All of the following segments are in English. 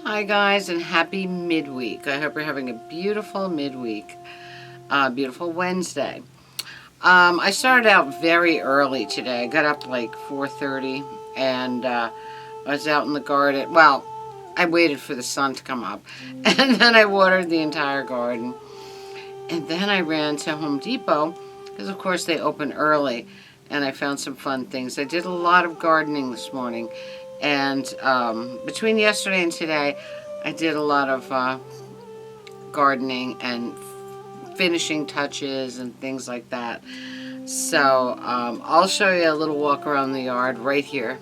Hi guys, and happy midweek. I hope you're having a beautiful midweek, beautiful Wednesday. I started out very early today. I got up like 4:30 and I was out in the garden. Well, I waited for the sun to come up and then I watered the entire garden. And then I ran to Home Depot because of course they open early, and I found some fun things. I did a lot of gardening this morning, and between yesterday and today I did a lot of gardening and finishing touches and things like that. So I'll show you a little walk around the yard right here.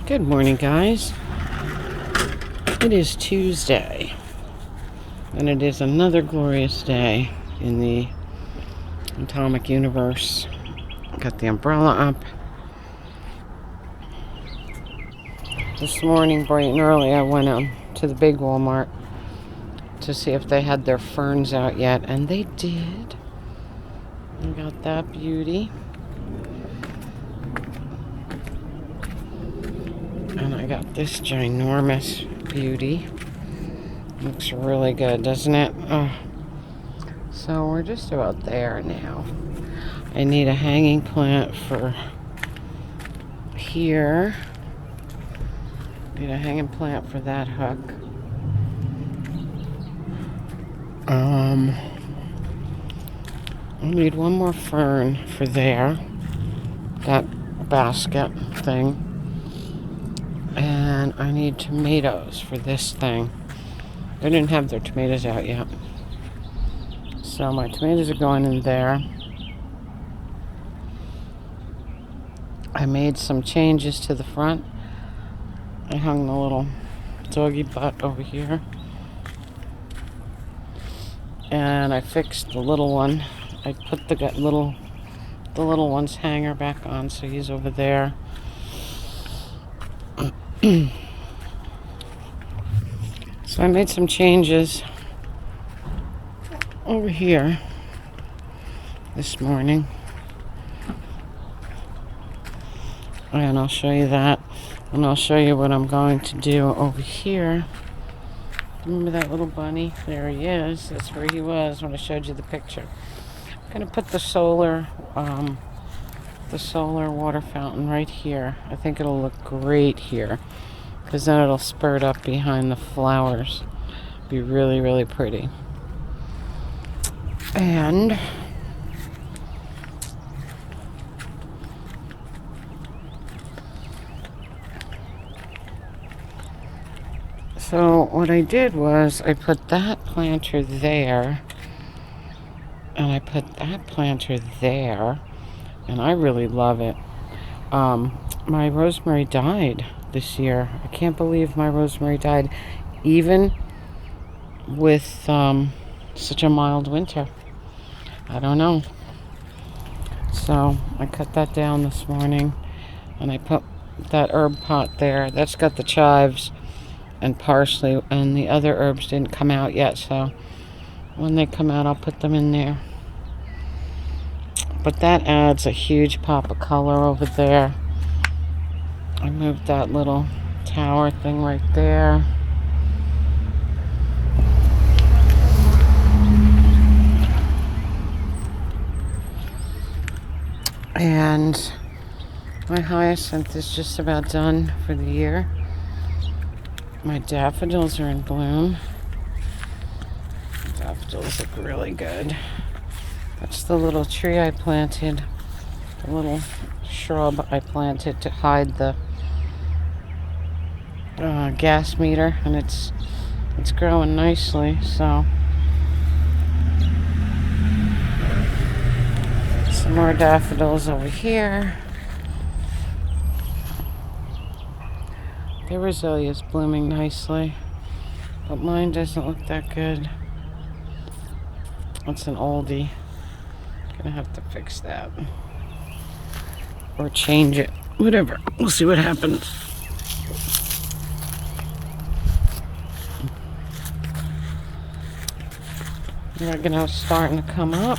Good morning, guys. It is Tuesday, and it is another glorious day in the atomic universe. Got the umbrella up. This morning, bright and early, I went out to the big Walmart to see if they had their ferns out yet, and they did. I got that beauty. And I got this ginormous beauty. Looks really good, doesn't it? Oh. So we're just about there now. I need a hanging plant for here. Need a hanging plant for that hook. I need one more fern for there. That basket thing. And I need tomatoes for this thing. They didn't have their tomatoes out yet. So my tomatoes are going in there. I made some changes to the front. I hung the little doggy butt over here. And I fixed the little one. I put the little one's hanger back on, so he's over there. So I made some changes over here this morning. And I'll show you that. And I'll show you what I'm going to do over here. Remember that little bunny? There he is. That's where he was when I showed you the picture. I'm going to put the solar water fountain right here. I think it'll look great here, because then it'll spurt up behind the flowers. Be really, really pretty. And so what I did was I put that planter there, and I put that planter there, and I really love it. My rosemary died this year. I can't believe my rosemary died, even with such a mild winter. I don't know. So I cut that down this morning, and I put that herb pot there. That's got the chives and parsley, and the other herbs didn't come out yet, so when they come out I'll put them in there. But that adds a huge pop of color over there. I moved that little tower thing right there. And my hyacinth is just about done for the year. My daffodils are in bloom. Daffodils look really good. That's the little tree I planted, the little shrub I planted to hide the gas meter, and it's growing nicely. So some more daffodils over here. The Roselia's blooming nicely, but mine doesn't look that good. It's an oldie. Gonna have to fix that or change it, whatever. We'll see what happens. Oregano's starting to come up.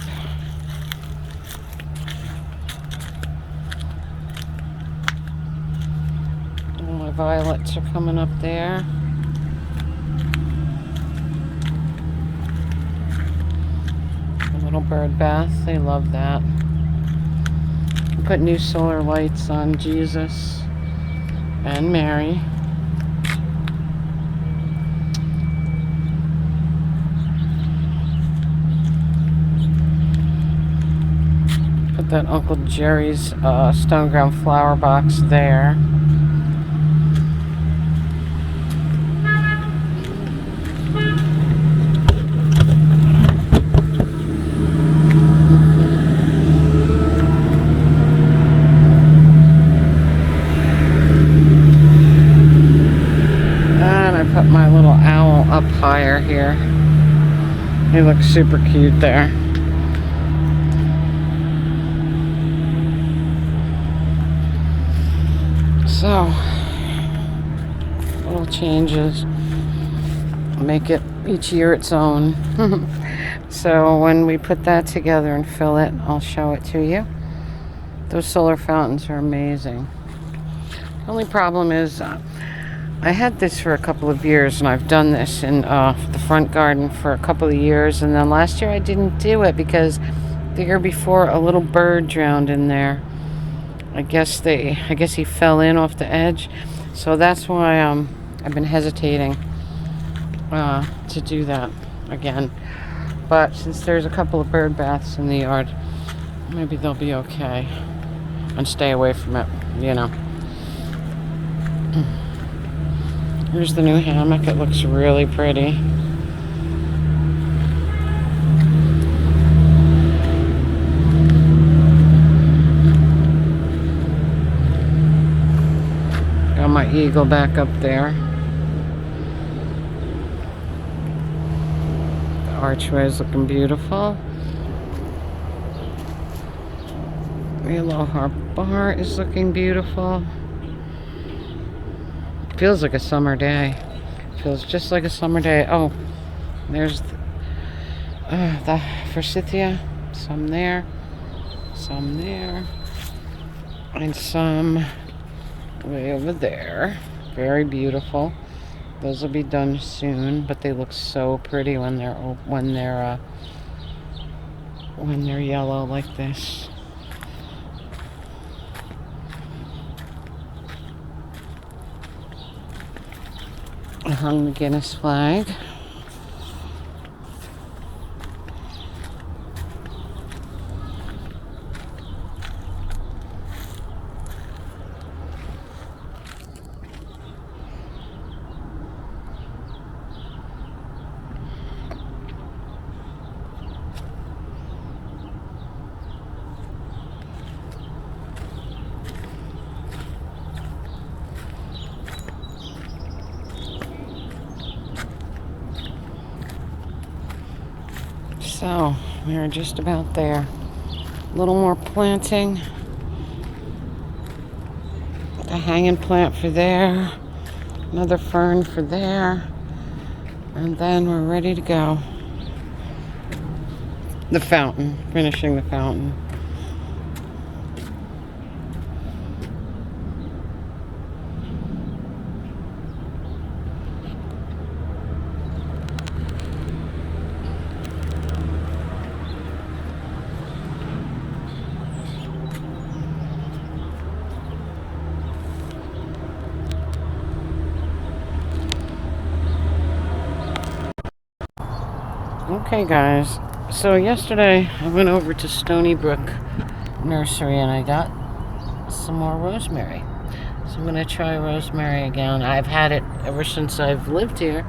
violets are coming up there. A little bird bath, they love that. Put new solar lights on Jesus and Mary. Put that Uncle Jerry's stone ground flower box there. Put my little owl up higher here. He looks super cute there. So, little changes. Make it each year its own. So when we put that together and fill it, I'll show it to you. Those solar fountains are amazing. The only problem is I had this for a couple of years, and I've done this in the front garden for a couple of years, and then last year I didn't do it because the year before a little bird drowned in there. I guess he fell in off the edge, so that's why I've been hesitating to do that again. But since there's a couple of bird baths in the yard, maybe they'll be okay and stay away from it, you know. Here's the new hammock. It looks really pretty. Got my eagle back up there. The archway is looking beautiful. The Aloha bar is looking beautiful. Feels like a summer day. Feels just like a summer day. Oh, there's the forsythia. Some there, and some way over there. Very beautiful. Those will be done soon, but they look so pretty when they're yellow like this. I hung the Guinness flag. So, we're just about there. A little more planting. A hanging plant for there. Another fern for there. And then we're ready to go. The fountain. Finishing the fountain. Okay guys, so yesterday I went over to Stony Brook Nursery and I got some more rosemary. So I'm going to try rosemary again. I've had it ever since I've lived here.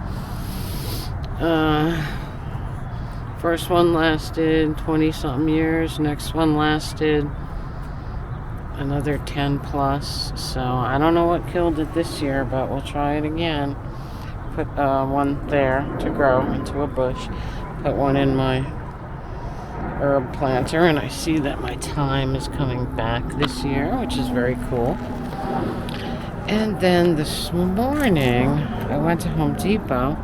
First one lasted 20 something years, next one lasted another 10 plus. So I don't know what killed it this year, but we'll try it again. Put one there to grow into a bush. Put one in my herb planter, and I see that my thyme is coming back this year, which is very cool. And then this morning I went to Home Depot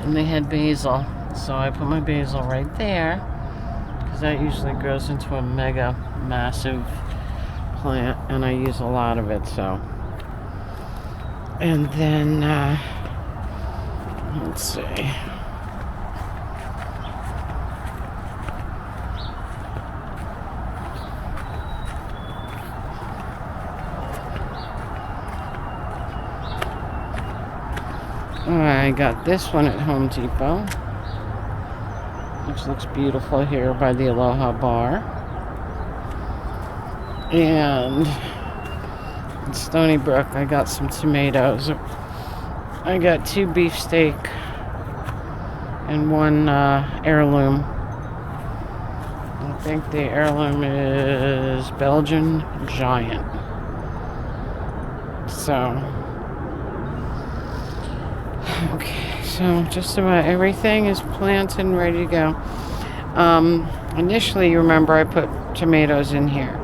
and they had basil, so I put my basil right there because that usually grows into a mega massive plant and I use a lot of it. So And then, let's see. I got this one at Home Depot, which looks beautiful here by the Aloha Bar. And in Stony Brook, I got some tomatoes. I got 2 beefsteak and 1 heirloom. I think the heirloom is Belgian Giant. So, okay, so just about everything is planted and ready to go. Initially, you remember I put tomatoes in here,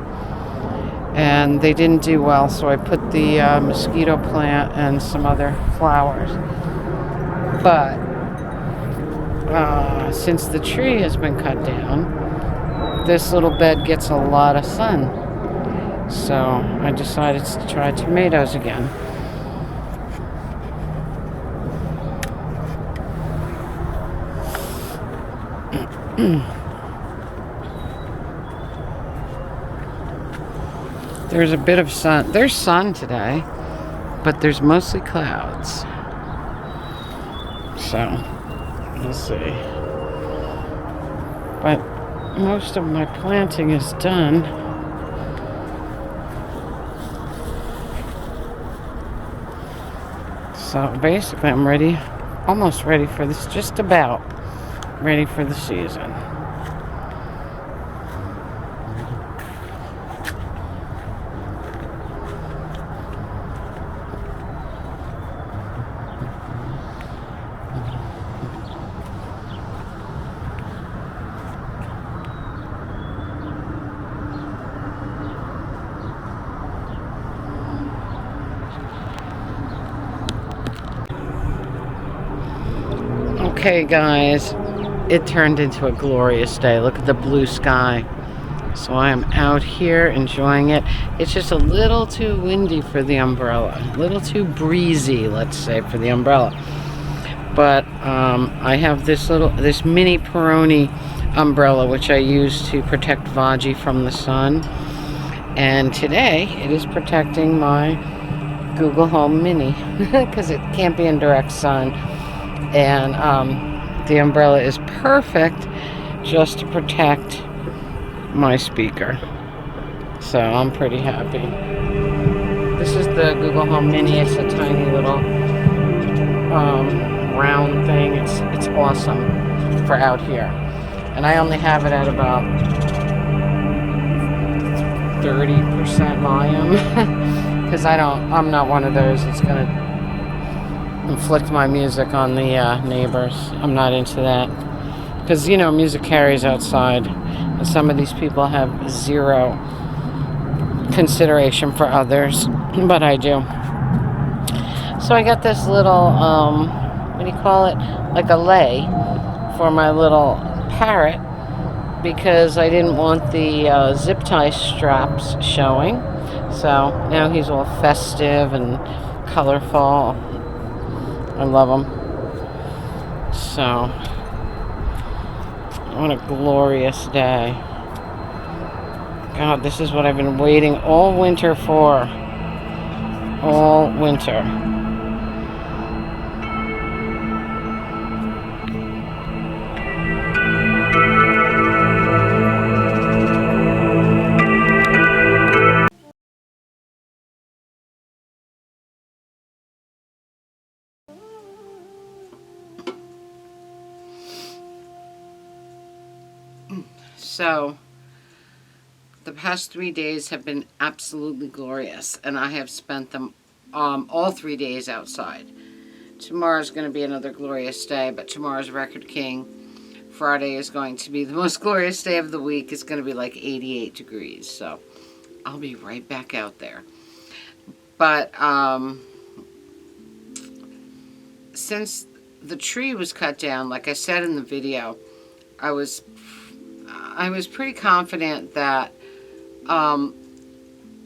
and they didn't do well, so I put the mosquito plant and some other flowers. But since the tree has been cut down, this little bed gets a lot of sun. So I decided to try tomatoes again. There's a bit of sun. There's sun today, but there's mostly clouds. So, we'll see. But most of my planting is done. So basically I'm ready, almost ready for this, just about ready for the season. Okay guys, it turned into a glorious day. Look at the blue sky. So I am out here enjoying it. It's just a little too windy for the umbrella. A little too breezy, let's say, for the umbrella. But I have this mini Peroni umbrella, which I use to protect Vaji from the sun. And today it is protecting my Google Home Mini because it can't be in direct sun. And the umbrella is perfect just to protect my speaker. So I'm pretty happy. This is the Google Home Mini. It's a tiny little round thing. It's awesome for out here. And I only have it at about 30% volume because I'm not one of those that's gonna inflict my music on the neighbors. I'm not into that because music carries outside, and some of these people have zero consideration for others, but I do. So I got this little what do you call it, like a lei for my little parrot, because I didn't want the zip tie straps showing. So now he's all festive and colorful. I love them. So, what a glorious day. God, this is what I've been waiting all winter for. All winter. So, the past 3 days have been absolutely glorious, and I have spent them all 3 days outside. Tomorrow's going to be another glorious day, but tomorrow's Record King. Friday is going to be the most glorious day of the week. It's going to be like 88 degrees, so I'll be right back out there. But since the tree was cut down, like I said in the video, I was pretty confident that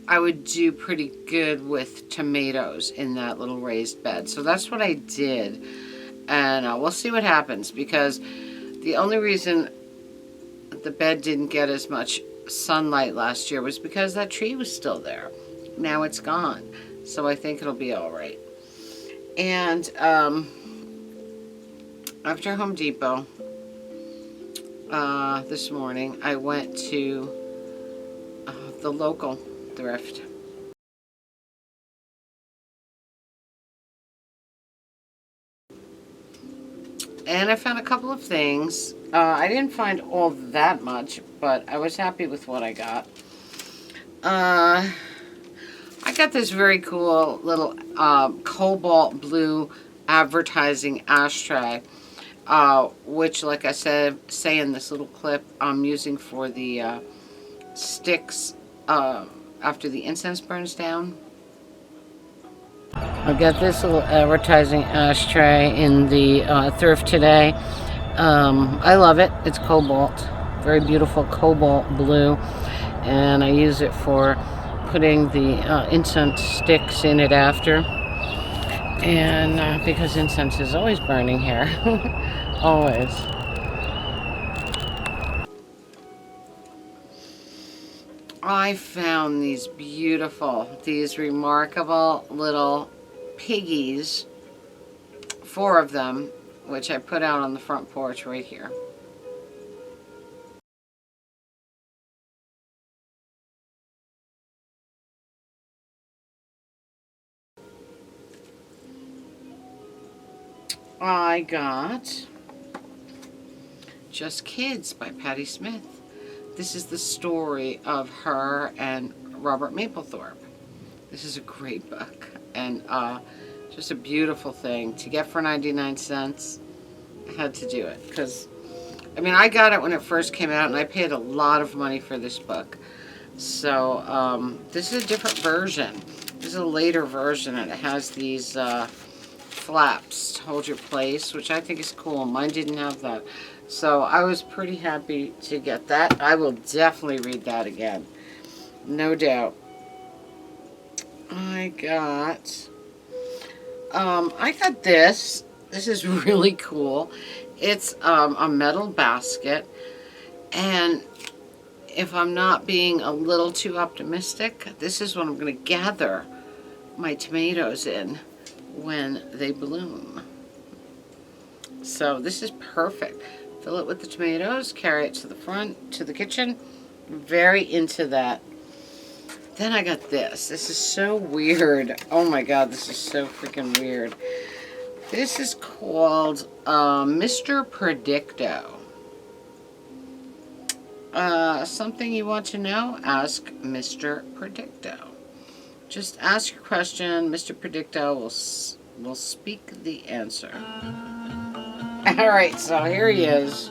I would do pretty good with tomatoes in that little raised bed. So that's what I did. And we'll see what happens, because the only reason the bed didn't get as much sunlight last year was because that tree was still there. Now it's gone. So I think it'll be all right. And after Home Depot this morning, I went to the local thrift. And I found a couple of things. I didn't find all that much, but I was happy with what I got. I got this very cool little cobalt blue advertising ashtray, which, like I say in this little clip, I'm using for the sticks after the incense burns down. I got this little advertising ashtray in the thrift today. I love it. It's cobalt, very beautiful cobalt blue, and I use it for putting the incense sticks in it after. And because incense is always burning here, always. I found these remarkable little piggies, 4 of them, which I put out on the front porch right here. I got Just Kids by Patti Smith. This is the story of her and Robert Mapplethorpe. This is a great book, and just a beautiful thing to get for 99 cents. I had to do it because, I mean, I got it when it first came out, and I paid a lot of money for this book. So this is a different version. This is a later version, and it has these flaps to hold your place, which I think is cool. Mine didn't have that. So I was pretty happy to get that. I will definitely read that again. No doubt. I got this. This is really cool. It's a metal basket. And if I'm not being a little too optimistic, this is what I'm going to gather my tomatoes in when they bloom. So this is perfect. Fill it with the tomatoes, carry it to the front, to the kitchen. Very into that. Then I got this. This is so weird. Oh my God, this is so freaking weird. This is called Mr. Predicto. Something you want to know? Ask Mr. Predicto. Just ask your question. Mr. Predicto will speak the answer. Alright, so here he is.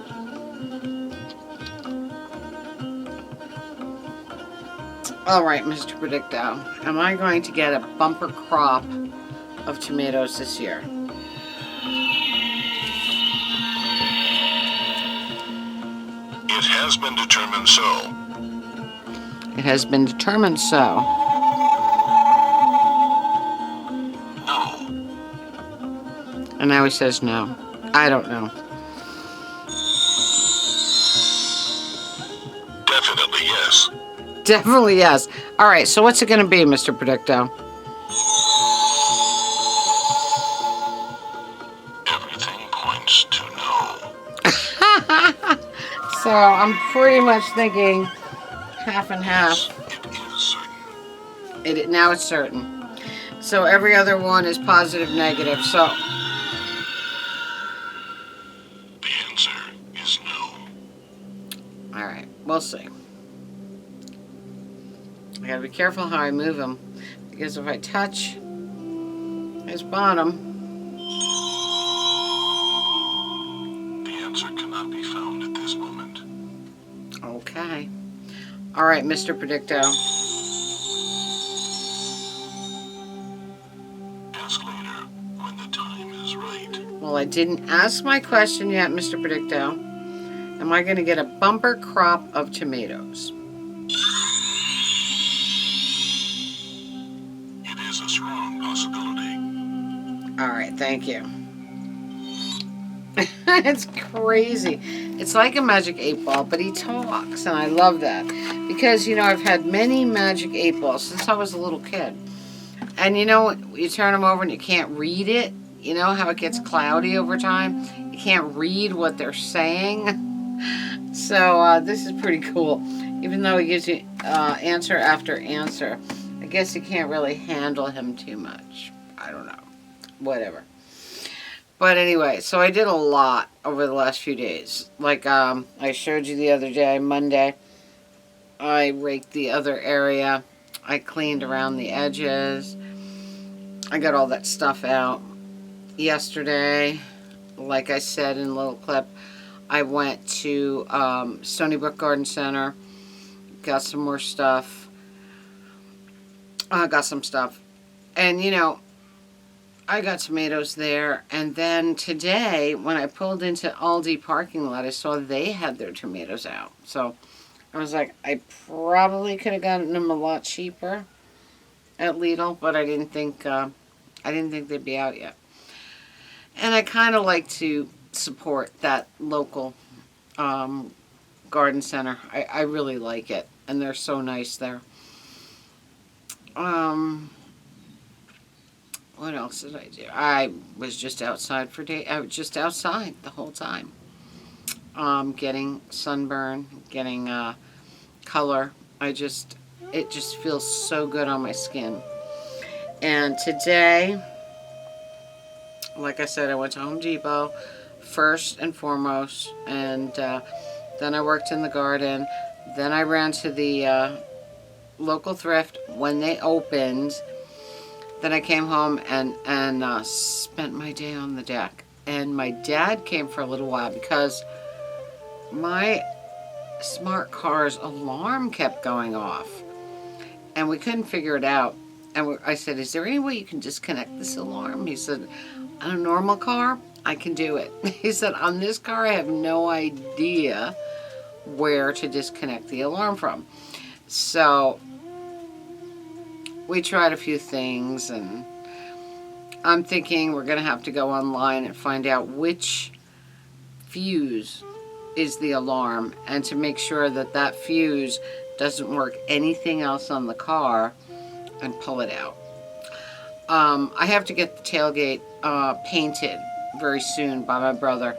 Alright, Mr. Predicto. Am I going to get a bumper crop of tomatoes this year? It has been determined so. It has been determined so. No. And now he says no. I don't know. Definitely yes. Definitely yes. Alright, so what's it going to be, Mr. Predicto? Everything points to no. So I'm pretty much thinking half and half. It is certain. Now it's certain. So every other one is positive, negative. So The answer is no. alright, we'll see. I gotta be careful how I move them, because if I touch his bottom, The answer cannot be found at this moment. okay. Alright, Mr. Predicto. Ask later when the time is right. Well, I didn't ask my question yet, Mr. Predicto. Am I going to get a bumper crop of tomatoes? is a strong possibility. All right, thank you. It's crazy. It's like a magic 8 ball, but he talks, and I love that. Because, I've had many magic 8 balls since I was a little kid. And you turn them over and you can't read it. You know how it gets cloudy over time? You can't read what they're saying. So this is pretty cool. Even though he gives you answer after answer, I guess you can't really handle him too much. I don't know. Whatever. But anyway, so I did a lot over the last few days. Like I showed you the other day, Monday, I raked the other area. I cleaned around the edges. I got all that stuff out. Yesterday, like I said in a little clip, I went to Stony Brook Garden Center, got some more stuff. Got some stuff. And, I got tomatoes there. And then today, when I pulled into Aldi parking lot, I saw they had their tomatoes out. So I was like, I probably could have gotten them a lot cheaper at Lidl, but I didn't think they'd be out yet. And I kind of like to support that local garden center. I really like it, and they're so nice there. What else did I do? I was just outside I was just outside the whole time. Getting sunburn, getting color. It just feels so good on my skin. And today, like I said, I went to Home Depot first and foremost, and then I worked in the garden. Then I ran to the local thrift when they opened. Then I came home and spent my day on the deck. And my dad came for a little while because my smart car's alarm kept going off. And we couldn't figure it out. And I said, is there any way you can disconnect this alarm? He said, on a normal car, I can do it. He said, on this car, I have no idea where to disconnect the alarm from. So we tried a few things, and I'm thinking we're going to have to go online and find out which fuse is the alarm, and to make sure that that fuse doesn't work anything else on the car, and pull it out. I have to get the tailgate painted very soon by my brother.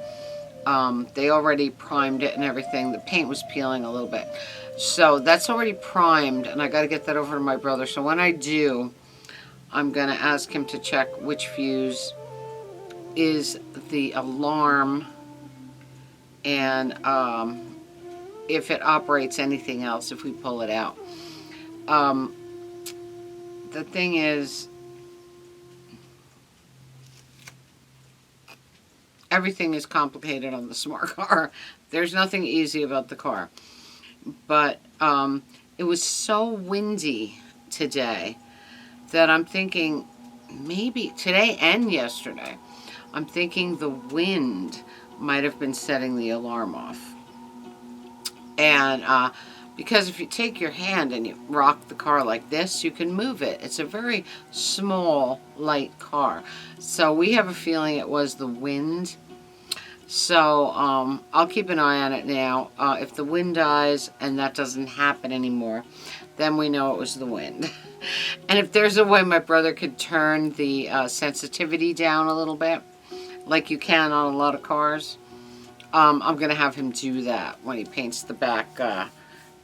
They already primed it and everything. The paint was peeling a little bit. So that's already primed, and I got to get that over to my brother. So when I do, I'm going to ask him to check which fuse is the alarm, and if it operates anything else if we pull it out. The thing is, everything is complicated on the smart car. There's nothing easy about the car. But it was so windy today that I'm thinking, maybe today and yesterday, I'm thinking the wind might have been setting the alarm off. And because if you take your hand and you rock the car like this, you can move it. It's a very small, light car. So we have a feeling it was the wind. So I'll keep an eye on it now. If the wind dies and that doesn't happen anymore, then we know it was the wind. And if there's a way my brother could turn the sensitivity down a little bit, like you can on a lot of cars, I'm going to have him do that when he paints the back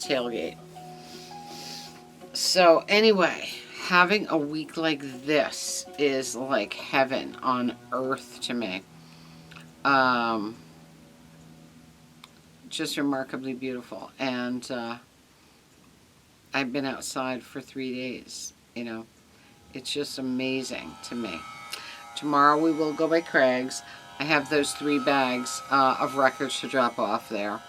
tailgate. So anyway, having a week like this is like heaven on earth to me. Just remarkably beautiful. And I've been outside for 3 days, It's just amazing to me. Tomorrow we will go by Craig's. I have those 3 bags of records to drop off there.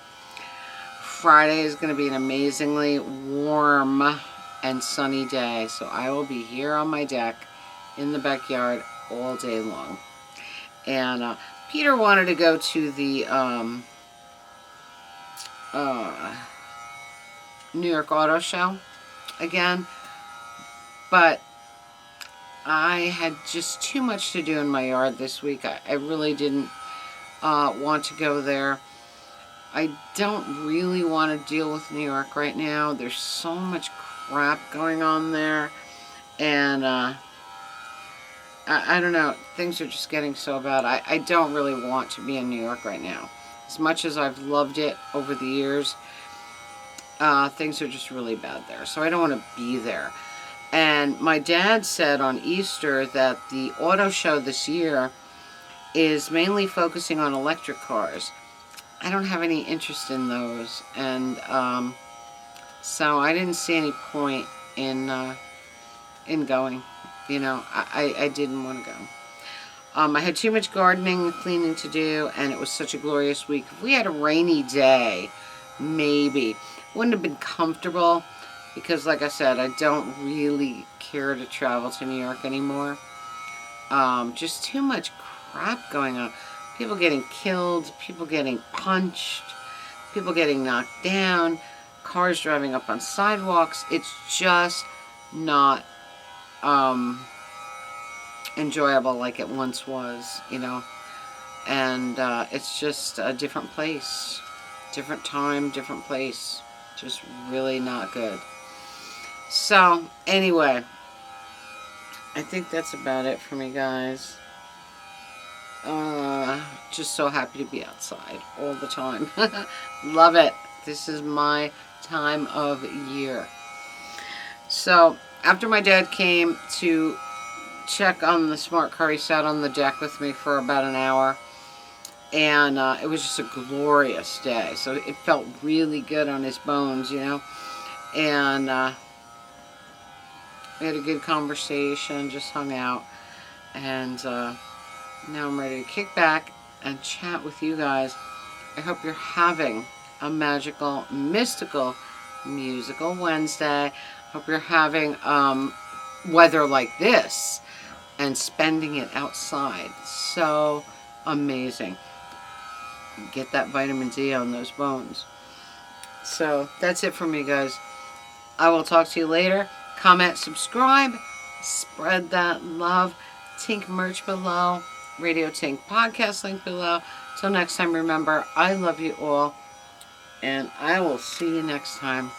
Friday is going to be an amazingly warm and sunny day, so I will be here on my deck in the backyard all day long. And Peter wanted to go to the New York Auto Show again, but I had just too much to do in my yard this week. I really didn't want to go there. I don't really want to deal with New York right now. There's so much crap going on there. And I don't know. Things are just getting so bad. I don't really want to be in New York right now. As much as I've loved it over the years, things are just really bad there. So I don't want to be there. And my dad said on Easter that the auto show this year is mainly focusing on electric cars. I don't have any interest in those. And so I didn't see any point in going. You know, I didn't want to go. I had too much gardening and cleaning to do, and it was such a glorious week. If we had a rainy day, maybe. Wouldn't have been comfortable because, like I said, I don't really care to travel to New York anymore. Just too much crap going on. People getting killed, people getting punched, people getting knocked down, cars driving up on sidewalks. It's just not enjoyable like it once was, you know. And it's just a different place, different time, different place. Just really not good. So, anyway, I think that's about it for me, guys. Just so happy to be outside all the time. Love it. This is my time of year. So, after my dad came to check on the smart car, he sat on the deck with me for about an hour. And it was just a glorious day. So it felt really good on his bones, you know. And we had a good conversation, just hung out. And now I'm ready to kick back and chat with you guys. I hope you're having a magical, mystical, musical Wednesday. Hope you're having weather like this and spending it outside. So amazing. Get that vitamin D on those bones. So that's it for me, guys. I will talk to you later. Comment, subscribe, spread that love. Tink merch below. Radio Tink podcast link below. Till next time, remember, I love you all. And I will see you next time.